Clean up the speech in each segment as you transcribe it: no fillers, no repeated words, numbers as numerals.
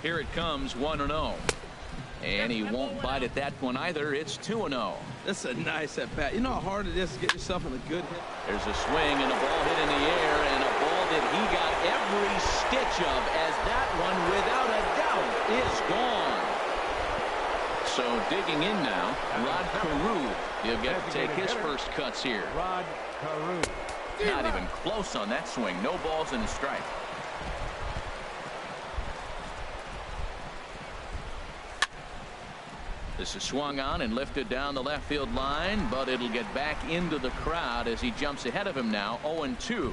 Here it comes, 1-0. And he won't bite at that one either. It's 2-0. That's a nice at bat. You know how hard it is to get yourself in a good hit. There's a swing and a ball hit in the air, and a ball that he got every stitch of, as that one, without a doubt, is gone. So digging in now, Rod Carew. He'll get to take his first cuts here. Rod Carew. Not even close on that swing. No balls and a strike. This is swung on and lifted down the left field line, but it'll get back into the crowd as he jumps ahead of him now, 0-2.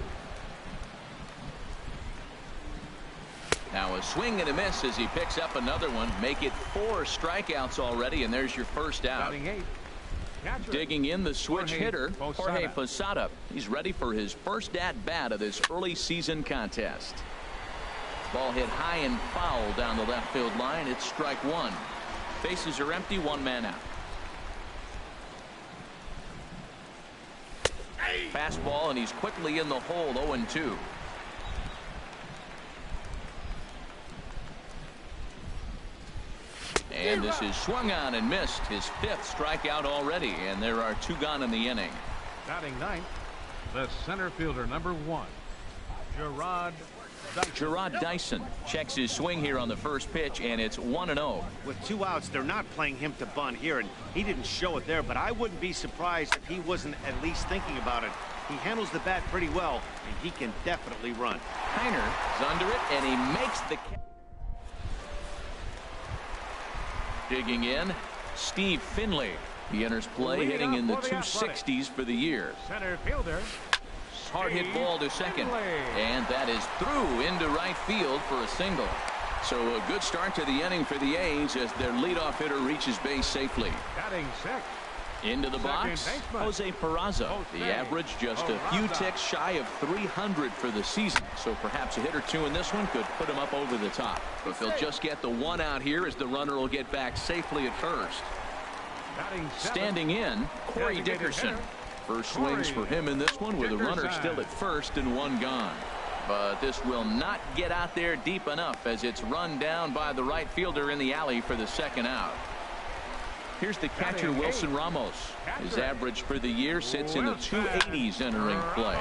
Now a swing and a miss as he picks up another one. Make it 4 strikeouts already, and there's your first out. Digging in, the switch hitter, Jorge Posada. He's ready for his first at-bat of this early season contest. Ball hit high and foul down the left field line. It's strike 1. Bases are empty, 1 man out. Fastball, and he's quickly in the hole, 0-2. And this is swung on and missed. His 5th strikeout already, and there are 2 gone in the inning. Batting ninth, the center fielder, number 1, Gerard Dyson checks his swing here on the first pitch, and it's 1-0. With 2 outs, they're not playing him to bunt here, and he didn't show it there, but I wouldn't be surprised if he wasn't at least thinking about it. He handles the bat pretty well, and he can definitely run. Heiner is under it, and he makes the catch. Digging in, Steve Finley. He enters play, hitting in the 260s for the year. Center fielder. Hard hit ball to second, and that is through into right field for a single. So a good start to the inning for the A's as their leadoff hitter reaches base safely. Batting 6. Into the box, Jose Peraza. The average just a few ticks shy of 300 for the season. So perhaps a hit or 2 in this one could put him up over the top. But they'll just get the 1 out here as the runner will get back safely at first. Standing in, Corey Dickerson. First swings for him in this one with a runner still at first and 1 gone. But this will not get out there deep enough as it's run down by the right fielder in the alley for the 2nd out. Here's the catcher, Wilson Ramos. His average for the year sits in the 280s entering play.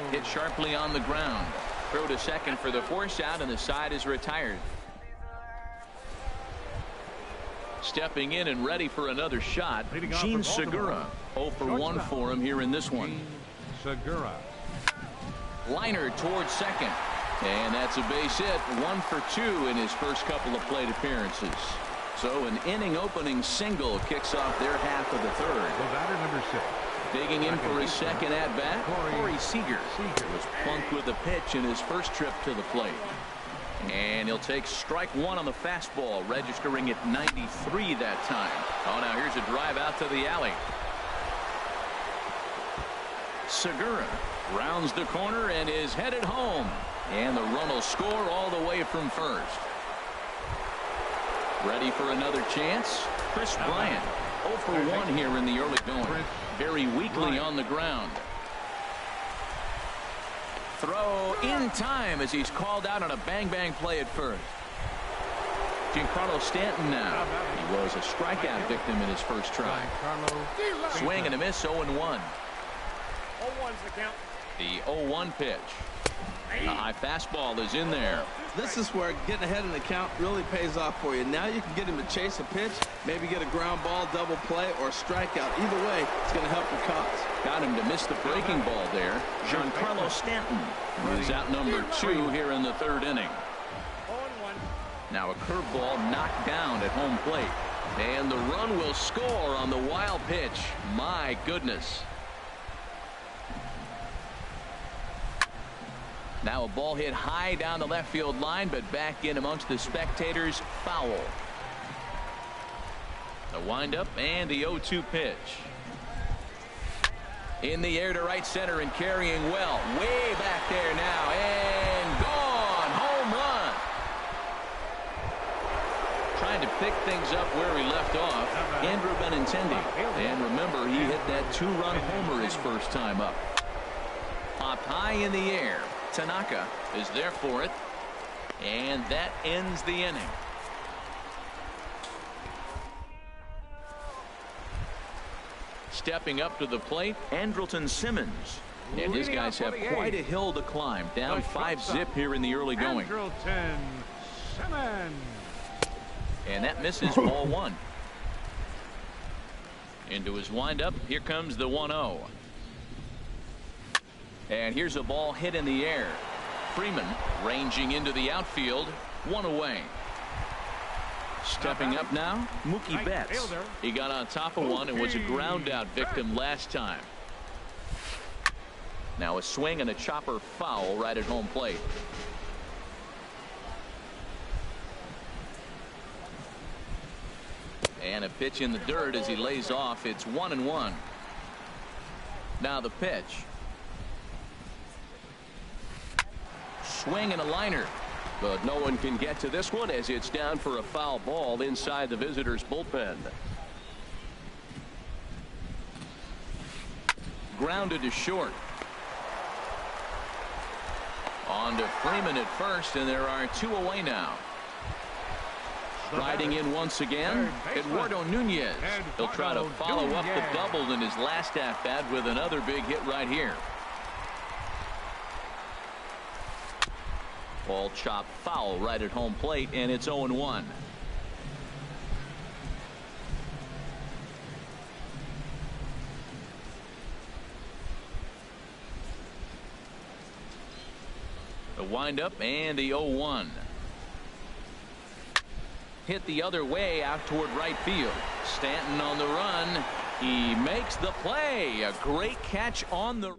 Hit sharply on the ground. Throw to second for the force out, and the side is retired. Stepping in and ready for another shot, Gene Segura. 0 for 1 for him here in this one. Segura. Liner towards second. And that's a base hit. 1 for 2 in his first couple of plate appearances. So an inning opening single kicks off their half of the 3rd. The batter, number 6. Digging in for his second at bat, Corey Seager was plunked with a pitch in his first trip to the plate. And he'll take strike 1 on the fastball, registering at 93 that time. Oh, now here's a drive out to the alley. Segura rounds the corner and is headed home. And the run will score all the way from first. Ready for another chance? Chris Bryant. 0 for 1 here in the early going. Very weakly on the ground. Throw in time as he's called out on a bang-bang play at first. Giancarlo Stanton now. He was a strikeout victim in his first try. Swing and a miss, 0-1. 0-1's the count. The 0-1 pitch. A high fastball is in there. This is where getting ahead in the count really pays off for you. Now you can get him to chase a pitch, maybe get a ground ball, double play, or strikeout. Either way, it's going to help your cause. Got him to miss the breaking ball there. Giancarlo Stanton is out number 2 here in the 3rd inning. 0-1. Now a curveball knocked down at home plate. And the run will score on the wild pitch. My goodness. Now a ball hit high down the left field line, but back in amongst the spectators. Foul. The windup and the 0-2 pitch. In the air to right center and carrying well. Way back there now. And gone. Home run. Trying to pick things up where he left off. Andrew Benintendi. And remember, he hit that 2-run homer his first time up. Popped high in the air. Tanaka is there for it, and that ends the inning. stepping up to the plate, Andrelton Simmons. And his guys have quite a hill to climb. Down 5-zip here in the early going. Andrelton Simmons. And that misses ball one. Into his windup. Here comes the 1-0. And here's a ball hit in the air. Freeman ranging into the outfield. One away. Stepping up now, Mookie Betts. He got on top of one and was a ground out victim last time. Now a swing and a chopper foul right at home plate. And a pitch in the dirt as he lays off. It's 1-1. Now the pitch. Swing and a liner. But no one can get to this one as it's down for a foul ball inside the visitors' bullpen. Grounded to short. On to Freeman at first, and there are two away now. Riding in once again, Eduardo Nunez. He'll try to follow up the double in his last at-bat with another big hit right here. Ball chopped foul right at home plate, and it's 0-1. The windup and the 0-1. Hit the other way out toward right field. Stanton on the run. He makes the play. A great catch on the.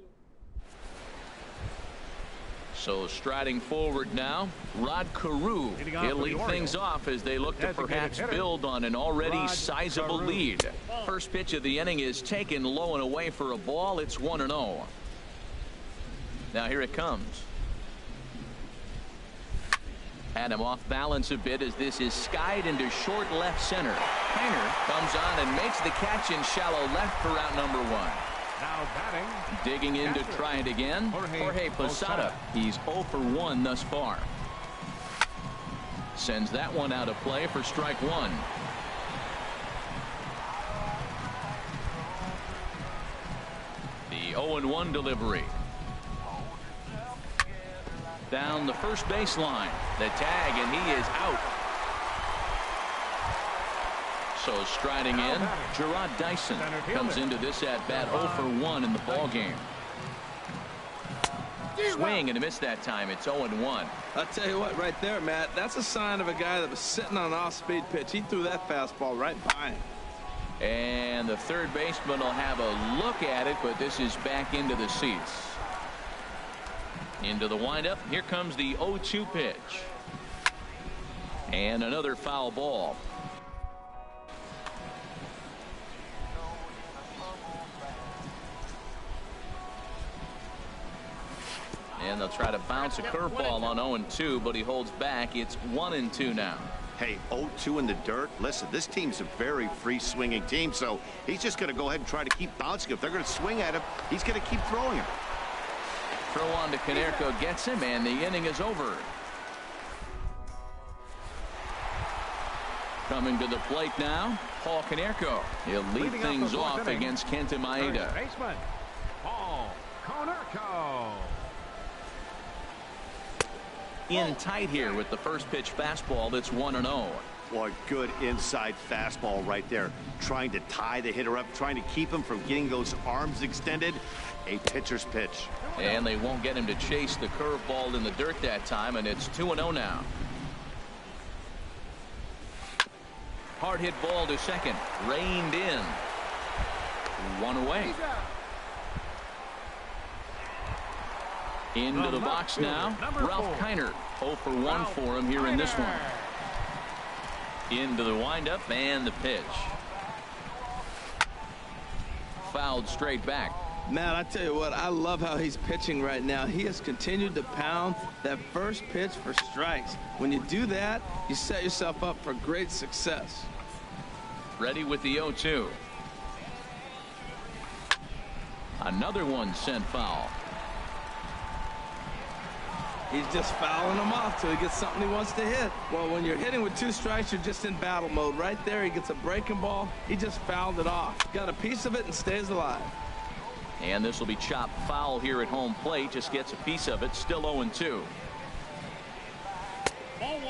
So striding forward now, Rod Carew. He'll lead things off as they look to perhaps build on an already sizable lead. First pitch of the inning is taken low and away for a ball. It's 1-0. Now here it comes. Had him off balance a bit as this is skied into short left center. Kiner comes on and makes the catch in shallow left for out number one. Now batting. Digging in to try it again. Jorge Posada. He's 0 for 1 thus far. Sends that one out of play for strike one. The 0-1 delivery. Down the first baseline. The tag, and he is out. So striding in, Gerard Dyson comes into this at bat 0 for 1 in the ball game. Swing and a miss that time. It's 0-1. I'll tell you what, right there, Matt, that's a sign of a guy that was sitting on an off-speed pitch. He threw that fastball right by him. And the third baseman will have a look at it, but this is back into the seats. Into the windup. Here comes the 0-2 pitch. And another foul ball. And they'll try to bounce a curveball on 0-2, but he holds back. It's 1-2 now. Hey, 0-2 in the dirt. Listen, this team's a very free-swinging team, so he's just going to go ahead and try to keep bouncing. If they're going to swing at him, he's going to keep throwing him. Throw on to Konerko gets him, and the inning is over. Coming to the plate now, Paul Konerko. He'll lead things off against Kenta Maeda. Baseman, Paul Konerko. In tight here with the first pitch fastball. That's 1-0. Boy, good inside fastball right there. Trying to tie the hitter up, trying to keep him from getting those arms extended. A pitcher's pitch. And they won't get him to chase the curveball in the dirt that time, and it's 2-0 now. Hard hit ball to second. Reined in. One away. Into the box now. Ralph Kiner. 0 for 1 for him here in this one. Into the windup and the pitch. Fouled straight back. Matt, I tell you what, I love how he's pitching right now. He has continued to pound that first pitch for strikes. When you do that, you set yourself up for great success. Ready with the 0-2. Another one sent foul. He's just fouling them off till he gets something he wants to hit. Well, when you're hitting with 2 strikes, you're just in battle mode. Right there, he gets a breaking ball. He just fouled it off. Got a piece of it and stays alive. And this will be chopped foul here at home plate. Just gets a piece of it. Still 0-2.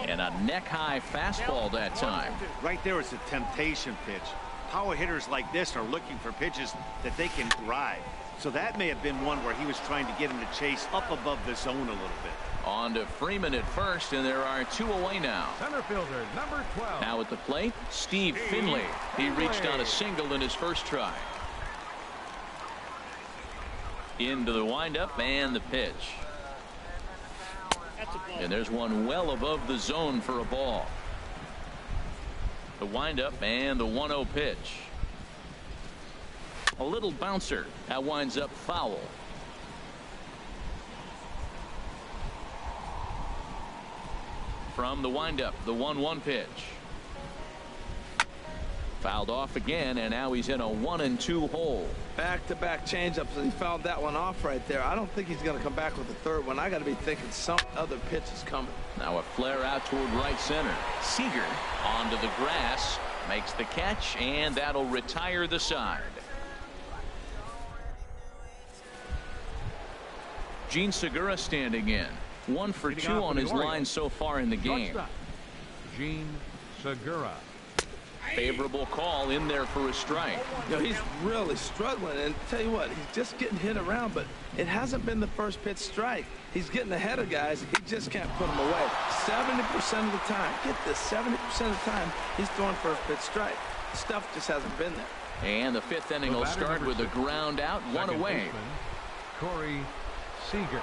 And a neck-high fastball that time. Right there is a temptation pitch. Power hitters like this are looking for pitches that they can drive. So that may have been one where he was trying to get him to chase up above the zone a little bit. On to Freeman at first, and there are 2 away now. Center fielder, number 12. Now at the plate, Steve Finley. He reached on a single in his first try. Into the windup and the pitch. And there's one well above the zone for a ball. The windup and the 1-0 pitch. A little bouncer. That winds up foul. From the windup, the 1-1 pitch. Fouled off again, and now he's in a 1-2 hole. Back-to-back changeups, and he fouled that one off right there. I don't think he's going to come back with the third one. I got to be thinking some other pitch is coming. Now a flare out toward right center. Seager onto the grass, makes the catch, and that'll retire the side. Gene Segura standing in. 1 for 2 on his line so far in the game. Gene Segura. Favorable call in there for a strike. You know, he's really struggling, and tell you what, he's just getting hit around, but it hasn't been the first pitch strike. He's getting ahead of guys. He just can't put them away. 70% of the time, get this, 70% of the time, he's throwing first pitch strike. Stuff just hasn't been there. And the 5th inning will start with a ground out, 1 away. Corey Seager.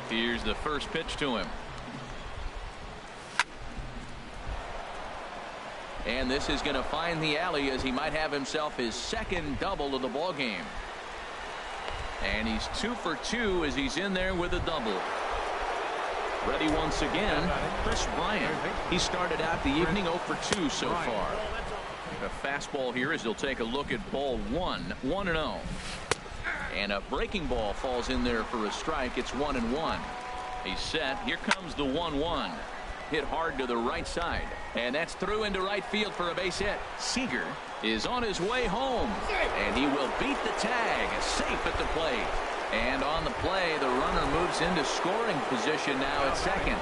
Here's the first pitch to him. And this is going to find the alley as he might have himself his 2nd double of the ball game. And he's 2 for 2 as he's in there with a double. Ready once again, Chris Bryant. He started out the evening 0 for 2 so far. A fastball here as he'll take a look at ball 1, 1-0. And a breaking ball falls in there for a strike. It's 1-1. He's set. Here comes the 1-1. Hit hard to the right side, and that's through into right field for a base hit. Seager is on his way home, and he will beat the tag, safe at the plate. And on the play, the runner moves into scoring position now at second.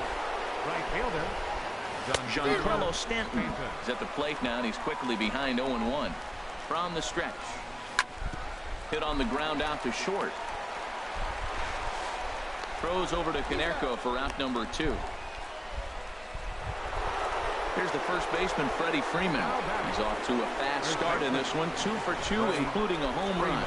Right fielder Giancarlo Stanton is at the plate now, and he's quickly behind 0-1 from the stretch. Hit on the ground out to short. Throws over to Konerko for out number 2. Here's the first baseman, Freddie Freeman. He's off to a fast start in this one. 2 for 2, including a home run.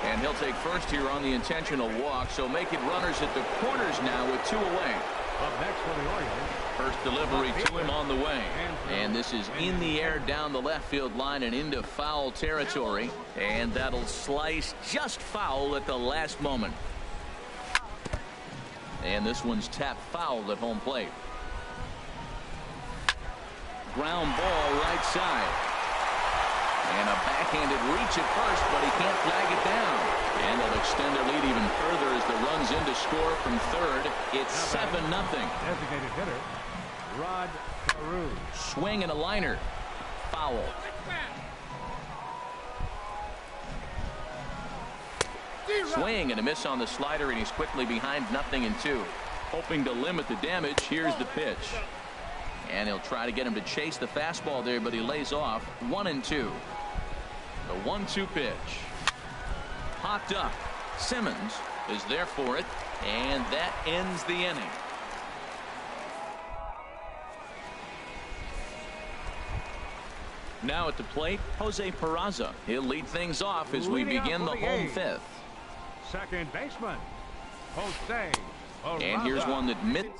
And he'll take first here on the intentional walk, so make it runners at the corners now with 2 away. Up next for the Orioles. First delivery to him on the way. And this is in the air down the left field line and into foul territory. And that'll slice just foul at the last moment. And this one's tapped foul at home plate. Ground ball right side. And a backhanded reach at first, but he can't flag it down. And they'll extend their lead even further as the run's in to score from third. It's 7-0. Designated hitter, Rod Carew. Swing and a liner. Foul. Swing and a miss on the slider, and he's quickly behind 0-2. Hoping to limit the damage, here's the pitch. And he'll try to get him to chase the fastball there, but he lays off. 1-2. The 1-2 pitch. Popped up. Simmons is there for it, and that ends the inning. Now at the plate, Jose Peraza. He'll lead things off as we begin the home 5th. Second baseman, Jose Peraza. And here's one that misses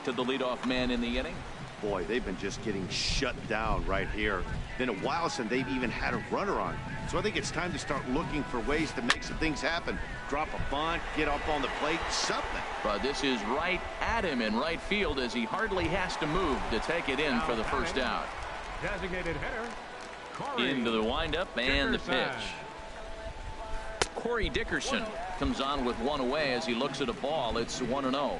to the leadoff man in the inning. Boy, they've been just getting shut down right here. Been a while since they've even had a runner on. So I think it's time to start looking for ways to make some things happen. Drop a bunt, get up on the plate, something. But this is right at him in right field as he hardly has to move to take it in for the first out. Designated hitter, Corey Into the windup and the pitch. Corey Dickerson comes on with one away as he looks at a ball. It's 1-0.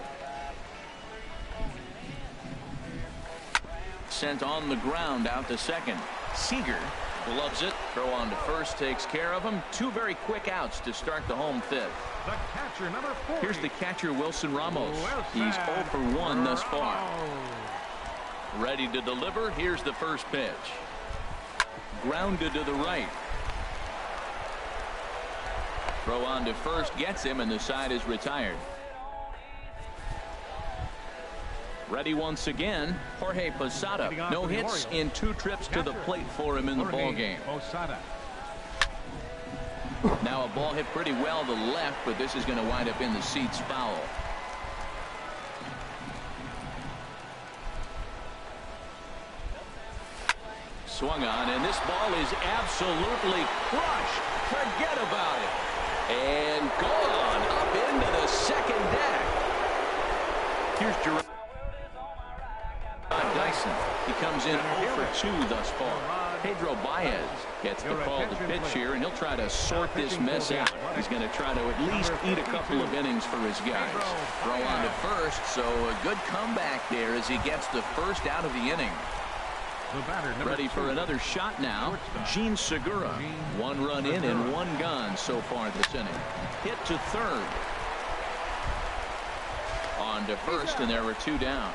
Sent on the ground out to second. Seager gloves it. Throw on to first takes care of him. Two very quick outs to start the home fifth. The catcher, number 40. Here's the catcher, Wilson Ramos. He's 0 for 1 thus far. Ready to deliver. Here's the first pitch. Grounded to the right. Throw on to first gets him, and the side is retired. Ready once again, Jorge Posada. No hits in 2 trips to the plate for him in the ball game. Now a ball hit pretty well to the left, but this is going to wind up in the seats foul. Swung on, and this ball is absolutely crushed. Forget about it. And gone up into the second deck. Here's Gerard Dyson. He comes in 0 for 2 thus far. Pedro Baez gets the call to pitch here, and he'll try to sort this mess out. He's going to try to at least eat a couple of innings for his guys. Throw on to first, so a good comeback there as he gets the first out of the inning. Ready for another shot now. Gene Segura. 1 run in and 1 gone so far this inning. Hit to third. On to first, and there were 2 down.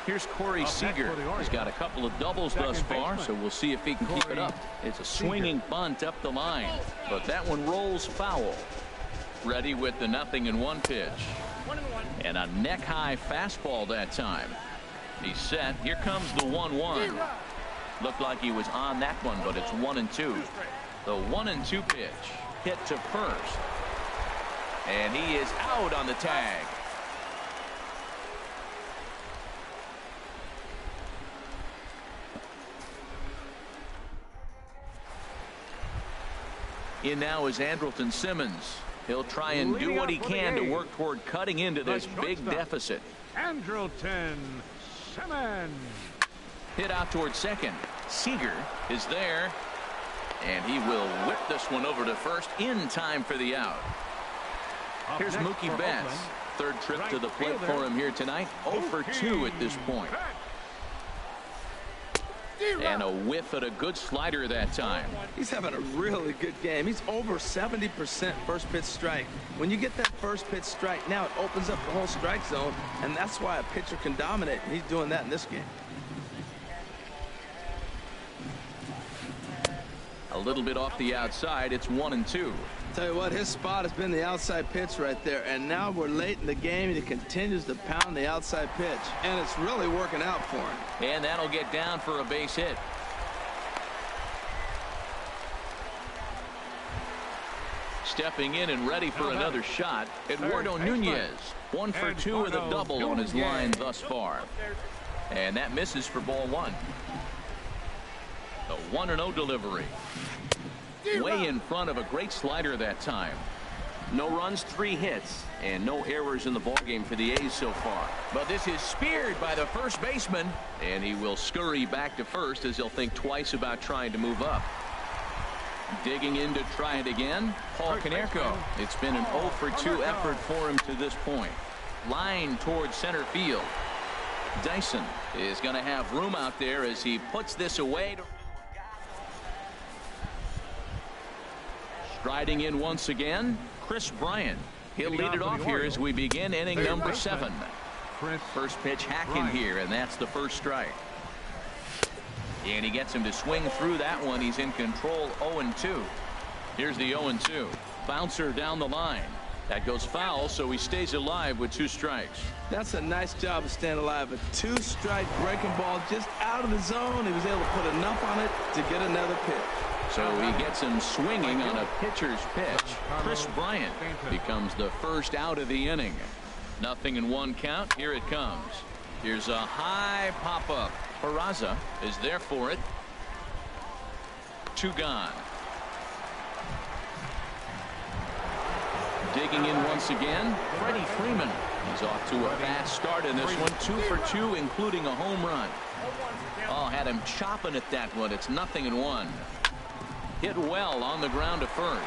Here's Corey Seager. He's got a couple of doubles thus far, so we'll see if he can keep it up. It's a swinging bunt up the line, but that one rolls foul. Ready with the 0-1 pitch. And a neck-high fastball that time. He's set. Here comes the 1-1. Looked like he was on that one, but it's 1-2. The 1-2 pitch. Hit to first. And he is out on the tag. In now is Andrelton Simmons. He'll try and do what he can to work toward cutting into this big deficit. Andrelton Simmons. Hit out toward second. Seager is there, and he will whip this one over to first in time for the out. Here's Mookie Betts. 3rd trip to the plate for him here tonight. 0 for 2 at this point. And a whiff at a good slider that time. He's having a really good game. He's over 70% first pitch strike. When you get that first pitch strike, now it opens up the whole strike zone, and that's why a pitcher can dominate, and he's doing that in this game. A little bit off the outside. It's 1-2. Tell you what, his spot has been the outside pitch right there, and now we're late in the game, and he continues to pound the outside pitch, and it's really working out for him. And that'll get down for a base hit. Stepping in and ready for another shot, Eduardo Nunez. 1 for 2 with a double on his line thus far. And that misses for ball 1. The 1-0 delivery. Way in front of a great slider that time. No runs, 3 hits, and no errors in the ballgame for the A's so far. But this is speared by the first baseman, and he will scurry back to first as he'll think twice about trying to move up. Digging in to try it again, Paul Konerko. It's been an 0 for 2 effort for him to this point. Line towards center field. Dyson is going to have room out there as he puts this away. Striding in once again, Chris Bryant. He'll lead it off here as we begin inning number 7. First pitch hacking here, and that's the first strike. And he gets him to swing through that one. He's in control. 0-2. Here's the 0-2. Bouncer down the line. That goes foul, so he stays alive with 2 strikes. That's a nice job of staying alive. A 2-strike breaking ball just out of the zone. He was able to put enough on it to get another pitch. So he gets him swinging on a pitcher's pitch. Chris Bryant becomes the first out of the inning. 0-1 count. Here it comes. Here's a high pop-up. Peraza is there for it. 2 gone. Digging in once again, Freddie Freeman. He's off to a fast start in this one. 2 for 2, including a home run. Oh, had him chopping at that one. It's 0-1. Hit well on the ground to first.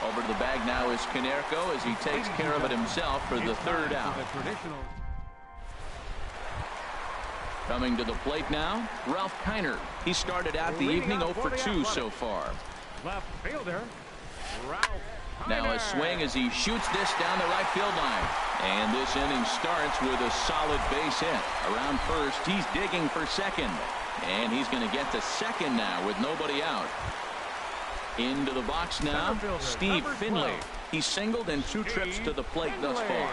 Over to the bag now is Konerko as he takes care of it himself for the third out. Coming to the plate now, Ralph Kiner. He started out the evening 0 for 2 so far. Left fielder, Ralph Now a swing as he shoots this down the right field line. And this inning starts with a solid base hit. Around first, he's digging for second. And he's going to get to second now with nobody out. Into the box now, Steve Finley. He singled in 2 trips to the plate thus far.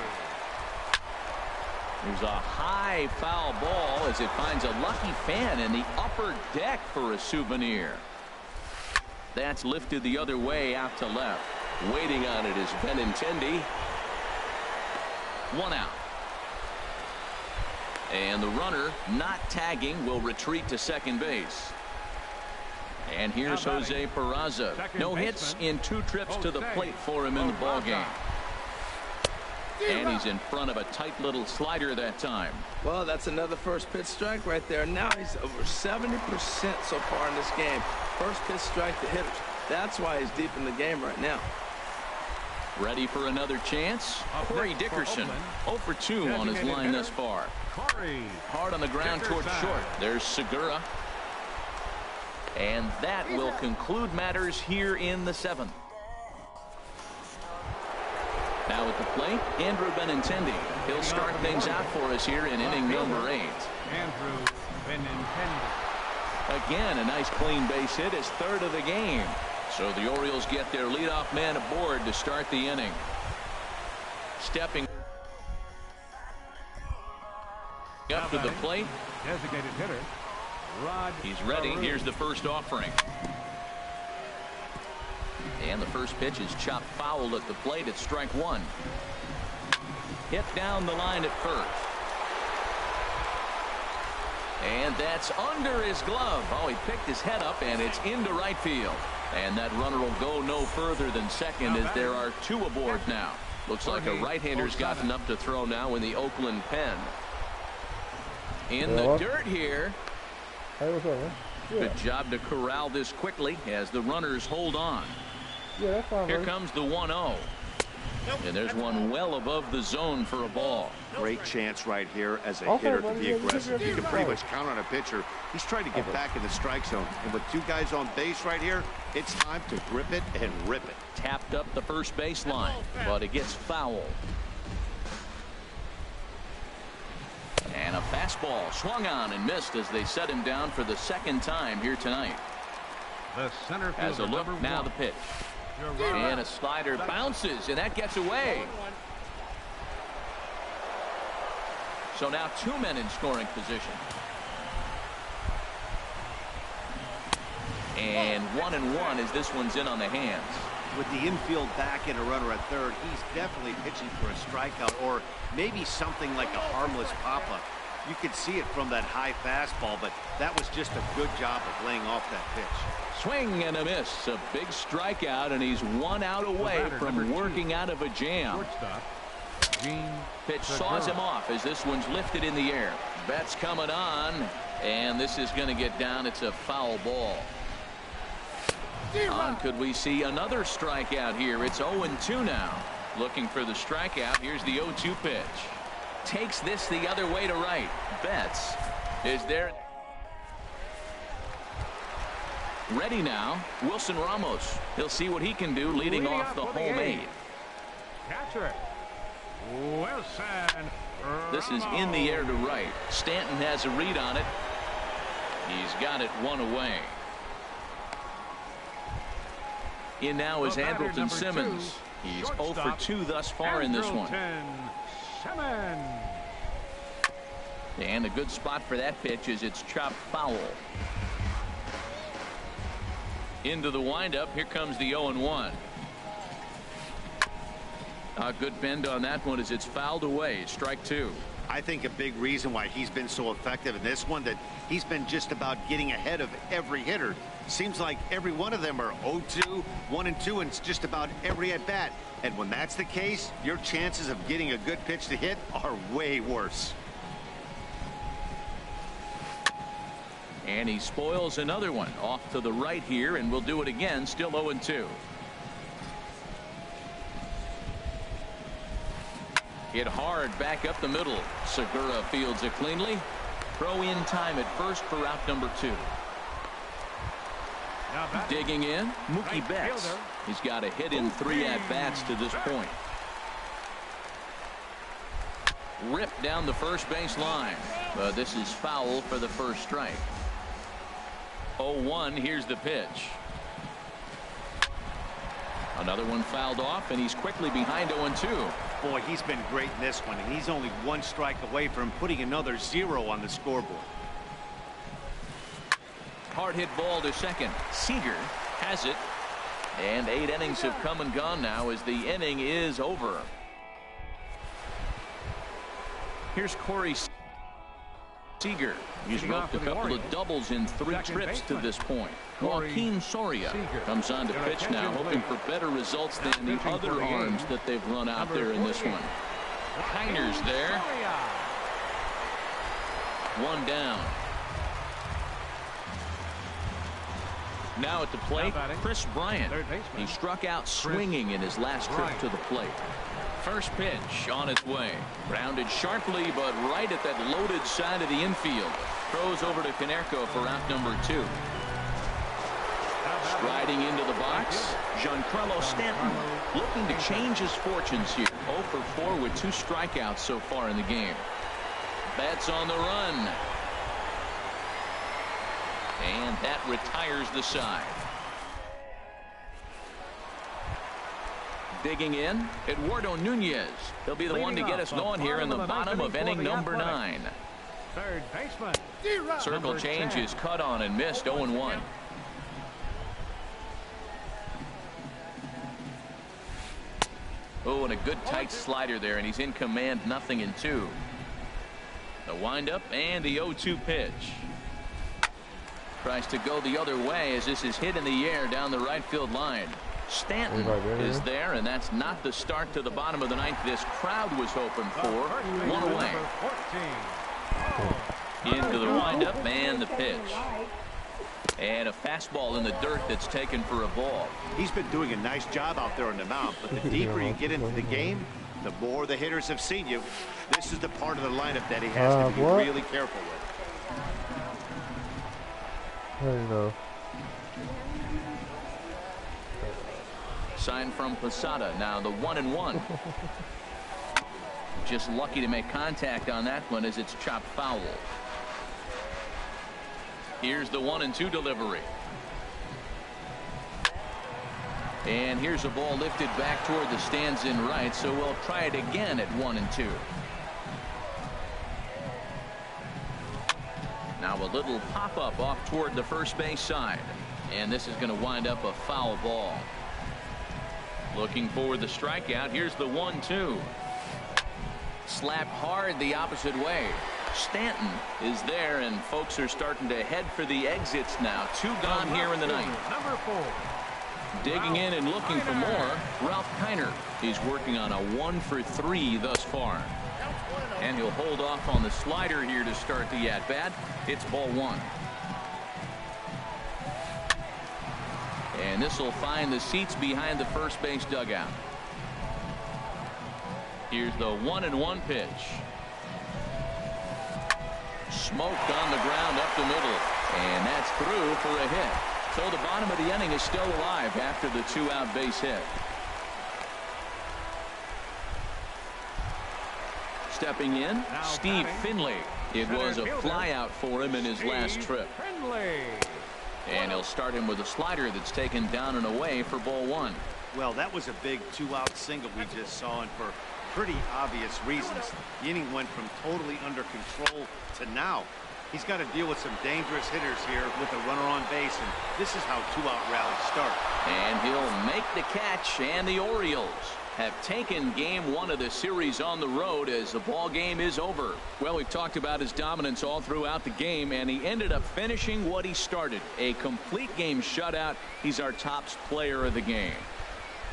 There's a high foul ball as it finds a lucky fan in the upper deck for a souvenir. That's lifted the other way out to left. Waiting on it is Benintendi. 1 out. And the runner not tagging will retreat to second base. And here's Jose Peraza. No hits in 2 trips to the plate for him in the ballgame. And he's in front of a tight little slider that time. Well, that's another first pitch strike right there. Now he's over 70% so far in this game. First pitch strike to hitters. That's why he's deep in the game right now. Ready for another chance? Corey Dickerson, 0 for 2 on his line thus far. Hard on the ground towards short. There's Segura. And that will conclude matters here in the 7th. Now at the plate, Andrew Benintendi. He'll start things out for us here in inning number 8. Andrew Benintendi. Again, a nice clean base hit, his 3rd of the game. So the Orioles get their leadoff man aboard to start the inning. Stepping up to the plate. Designated hitter, Rod. He's ready. Here's the first offering. And the first pitch is chopped foul at the plate. It's strike 1. Hit down the line at first. And that's under his glove. Oh, he picked his head up, and it's into right field. And that runner will go no further than second as there are 2 aboard now. Looks like a right-hander's gotten up to throw now in the Oakland pen. In the dirt here. Hey, what's up, man? Yeah. Good job to corral this quickly as the runners hold on. Yeah, that's fine. Here comes the 1-0. And there's one well above the zone for a ball. Great chance right here as a hitter to be aggressive. You can pretty much count on a pitcher. He's trying to get back in the strike zone. And with 2 guys on base right here, it's time to grip it and rip it. Tapped up the first baseline, but it gets foul. And a fastball swung on and missed as they set him down for the 2nd time here tonight. The center fielder, As a look, now the pitch. And a slider bounces, and that gets away. So now 2 men in scoring position. And 1-1 as this one's in on the hands. With the infield back and a runner at third, he's definitely pitching for a strikeout or maybe something like a harmless pop-up. You could see it from that high fastball, but that was just a good job of laying off that pitch. Swing and a miss. A big strikeout, and he's 1 out away from working out of a jam. Pitch saws him off as this one's lifted in the air. Betts coming on, and this is going to get down. It's a foul ball. Could we see another strikeout here? It's 0-2 now. Looking for the strikeout. Here's the 0-2 pitch. Takes this the other way to right. Betts is there. Ready now. Wilson Ramos. He'll see what he can do leading off the home 8. Catcher Wilson. This is in the air to right. Stanton has a read on it. He's got it 1 away. In now is Andrelton Simmons. He's 0 for 2 thus far in this one. And a good spot for that pitch is it's chopped foul. Into the windup. Here comes the 0-1. A good bend on that one as it's fouled away. Strike 2. I think a big reason why he's been so effective in this one, that he's been just about getting ahead of every hitter. Seems like every one of them are 0-2, 1-2, and it's just about every at bat. And when that's the case, your chances of getting a good pitch to hit are way worse. And he spoils another one off to the right here, and we'll do it again. Still 0-2. Hit hard back up the middle. Segura fields it cleanly. Throw in time at first for out number 2. Digging in, Mookie Betts. He's got a hit in 3 at-bats to this point. Ripped down the first base line. This is foul for the first strike. 0-1. Here's the pitch. Another one fouled off, and he's quickly behind 0-2. Boy, he's been great in this one, and he's only 1 strike away from putting another 0 on the scoreboard. Hard hit ball to second. Seager has it. And 8 innings have come and gone now as the inning is over. Here's Corey Seager. He's roped a couple of doubles in 3 trips to this point. Joaquin Soria comes on to pitch now, hoping for better results than the other arms that they've run out there in this one. Heiner's there. 1 down. Now at the plate, Chris Bryant. He struck out swinging in his last trip to the plate. First pitch on its way. Grounded sharply, but right at that loaded side of the infield. Throws over to Canerco for out number 2. Striding into the box, Giancarlo Stanton looking to change his fortunes here. 0 for 4 with 2 strikeouts so far in the game. Betts on the run. And that retires the side. Digging in, Eduardo Nunez. He'll be the one to get us going here in the bottom of inning number 9. Third baseman. Circle change is cut on and missed. 0-1. Oh, and a good tight slider there, and he's in command. 0-2. The windup and the 0-2 pitch. Tries to go the other way as this is hit in the air down the right field line. Stanton is there, and that's not the start to the bottom of the 9th this crowd was hoping for. 1 away. Into the windup and the pitch. And a fastball in the dirt that's taken for a ball. He's been doing a nice job out there on the mound, but the deeper you get into the game, the more the hitters have seen you. This is the part of the lineup that he has to be really careful with. I don't know. Sign from Posada. Now the 1-1. Just lucky to make contact on that one as it's chopped foul. Here's the 1-2 delivery. And here's a ball lifted back toward the stands in right, so we'll try it again at 1-2. Now a little pop-up off toward the first base side. And this is going to wind up a foul ball. Looking for the strikeout. Here's the 1-2. Slapped hard the opposite way. Stanton is there, and folks are starting to head for the exits now. 2 gone here in the 9th. Number 4. Digging in and looking for more, Ralph Kiner. He's working on a 1 for 3 thus far. And he'll hold off on the slider here to start the at-bat. It's ball 1. And this will find the seats behind the first base dugout. Here's the 1-1 pitch. Smoked on the ground up the middle. And that's through for a hit. So the bottom of the inning is still alive after the 2-out base hit. Stepping in, Steve Finley. It was a flyout for him in his last trip. And he'll start him with a slider that's taken down and away for ball 1. Well, that was a big 2-out single we just saw, and for pretty obvious reasons. The inning went from totally under control to now. He's got to deal with some dangerous hitters here with a runner on base, and this is how 2-out rallies start. And he'll make the catch, and the Orioles have taken game 1 of the series on the road as the ball game is over. Well, we've talked about his dominance all throughout the game, and he ended up finishing what he started. A complete game shutout. He's our top player of the game.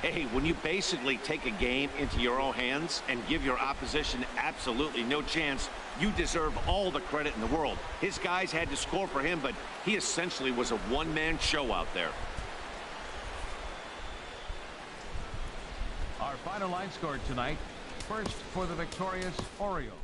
Hey, when you basically take a game into your own hands and give your opposition absolutely no chance, you deserve all the credit in the world. His guys had to score for him, but he essentially was a one-man show out there. Our final line score tonight. First for the victorious Orioles.